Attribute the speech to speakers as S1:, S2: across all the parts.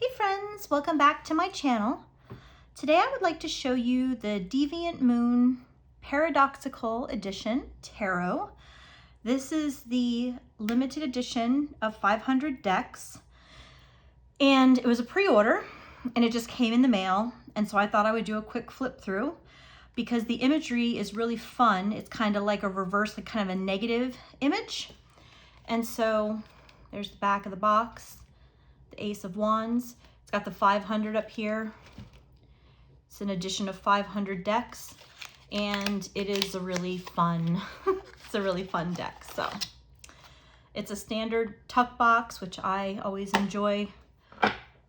S1: Hey friends, welcome back to my channel. Today I would like to show you the Deviant Moon Paradoxical Edition Tarot. This is the limited edition of 500 decks, and it was a pre-order and it just came in the mail, and so I thought I would do a quick flip through because the imagery is really fun. It's kind of like a reverse, like kind of a negative image. And so there's the back of the box. The Ace of Wands. It's got the 500 up here. It's an edition of 500 decks, and it is a really fun, it's a really fun deck. So it's a standard tuck box, which I always enjoy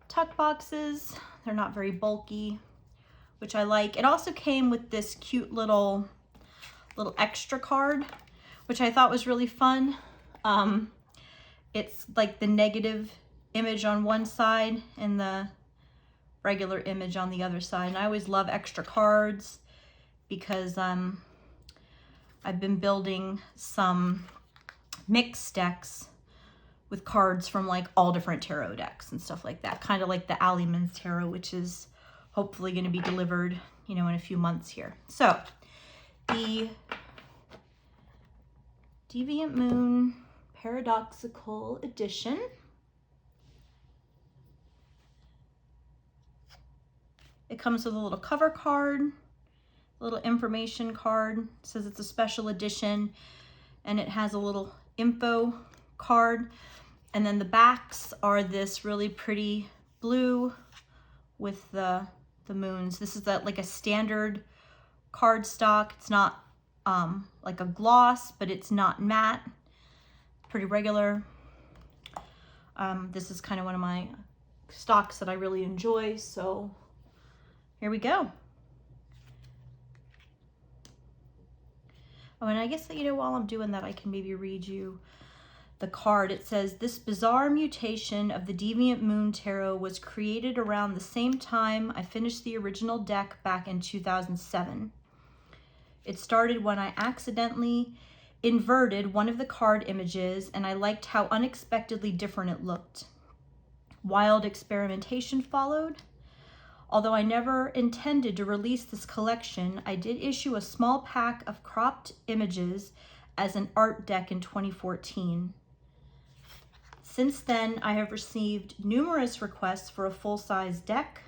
S1: tuck boxes. They're not very bulky, which I like. It also came with this cute little extra card, which I thought was really fun. It's like the negative image on one side and the regular image on the other side. And I always love extra cards because I've been building some mixed decks with cards from like all different tarot decks and stuff like that. Kind of like the Alleyman's Tarot, which is hopefully going to be delivered, in a few months here. So the Deviant Moon Paradoxical Edition. It comes with a little cover card, a little information card. It says it's a special edition, and it has a little info card. And then the backs are this really pretty blue with the moons. This is like a standard cardstock. It's not like a gloss, but it's not matte. Pretty regular. This is kind of one of my stocks that I really enjoy, so here we go. Oh, and I guess that, while I'm doing that, I can maybe read you the card. It says, this bizarre mutation of the Deviant Moon Tarot was created around the same time I finished the original deck back in 2007. It started when I accidentally inverted one of the card images, and I liked how unexpectedly different it looked. Wild experimentation followed. Although I never intended to release this collection, I did issue a small pack of cropped images as an art deck in 2014. Since then, I have received numerous requests for a full-size deck.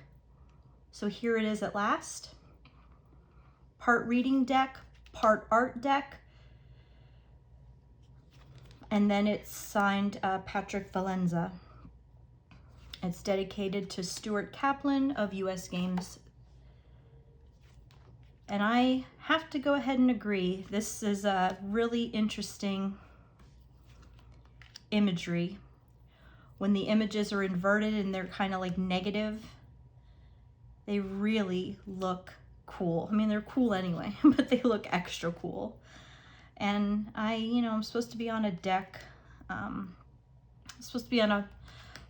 S1: So here it is at last. Part reading deck, part art deck. And then it's signed Patrick Valenza. It's dedicated to Stuart Kaplan of US Games. And I have to go ahead and agree, this is a really interesting imagery. When the images are inverted and they're kind of like negative, they really look cool. I mean, they're cool anyway, but they look extra cool. And I'm supposed to be on a deck. I'm supposed to be on a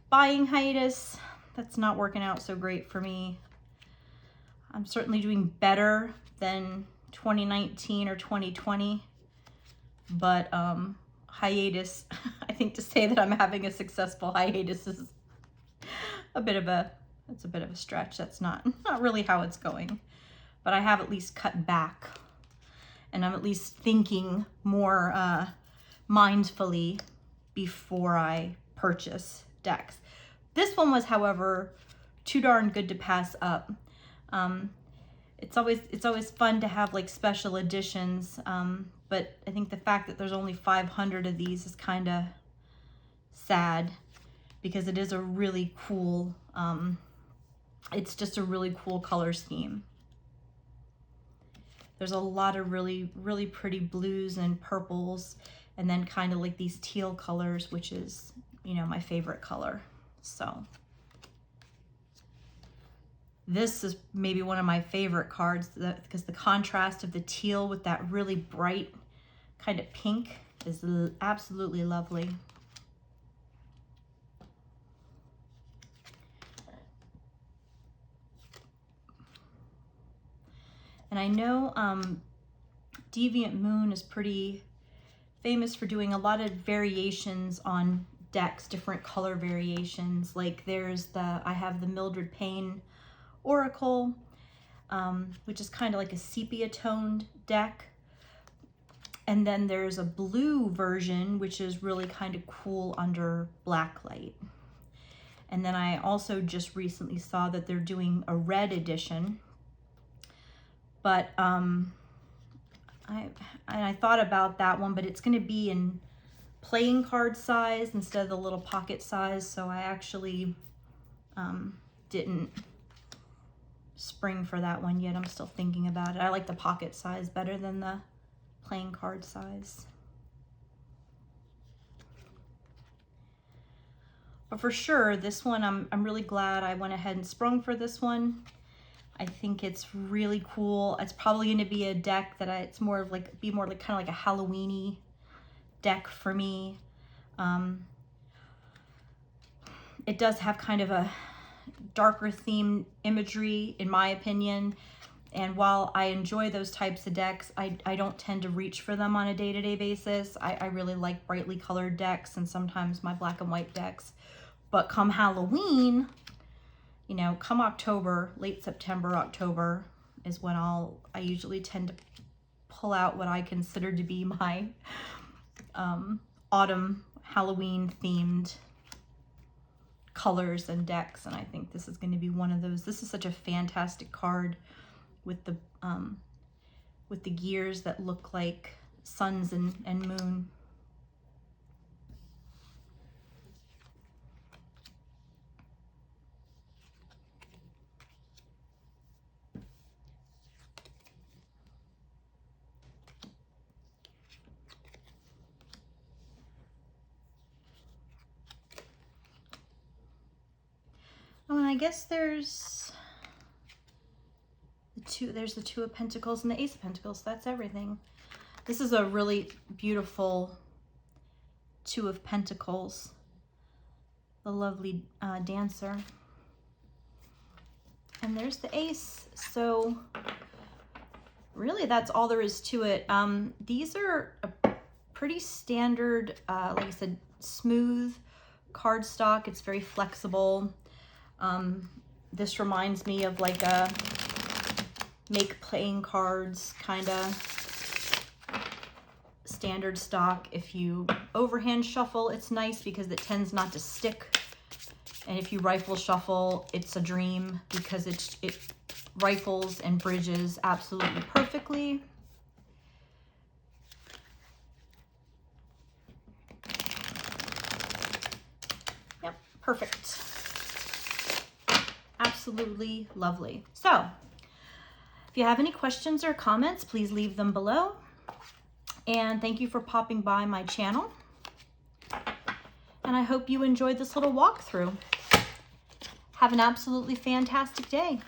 S1: buying hiatus. That's not working out so great for me. I'm certainly doing better than 2019 or 2020, but hiatus, I think to say that I'm having a successful hiatus is a bit of a stretch. That's not really how it's going, but I have at least cut back, and I'm at least thinking more mindfully before I purchase decks. This one was, however, too darn good to pass up. It's always fun to have like special editions, but I think the fact that there's only 500 of these is kind of sad because it is a really cool, it's just a really cool color scheme. There's a lot of really, really pretty blues and purples, and then kind of like these teal colors, which is, my favorite color. So this is maybe one of my favorite cards because the contrast of the teal with that really bright kind of pink is absolutely lovely. And I know Deviant Moon is pretty famous for doing a lot of variations on decks, different color variations. Like I have the Mildred Payne Oracle, which is kind of like a sepia toned deck. And then there's a blue version, which is really kind of cool under black light. And then I also just recently saw that they're doing a red edition. But I thought about that one, but it's going to be in playing card size instead of the little pocket size. So I actually didn't spring for that one yet. I'm still thinking about it. I like the pocket size better than the playing card size. But for sure, this one, I'm really glad I went ahead and sprung for this one. I think it's really cool. It's probably going to be a deck that it's more of like, kind of like a Halloween-y deck for me. It does have kind of a darker themed imagery, in my opinion. And while I enjoy those types of decks, I don't tend to reach for them on a day-to-day basis. I really like brightly colored decks and sometimes my black and white decks. But come Halloween, you know, come October, late September, October is when I usually tend to pull out what I consider to be my autumn Halloween themed colors and decks. And I think this is going to be one of those. This is such a fantastic card with the gears that look like suns and moon. Oh, and I guess there's the Two of Pentacles and the Ace of Pentacles. That's everything. This is a really beautiful Two of Pentacles. The lovely dancer. And there's the Ace. So really that's all there is to it. These are a pretty standard, like I said, smooth cardstock. It's very flexible. This reminds me of like a make playing cards kind of standard stock. If you overhand shuffle, it's nice because it tends not to stick. And if you rifle shuffle, it's a dream because it rifles and bridges absolutely perfectly. Yep, perfect. Absolutely lovely. So, if you have any questions or comments, please leave them below. And thank you for popping by my channel. And I hope you enjoyed this little walkthrough. Have an absolutely fantastic day.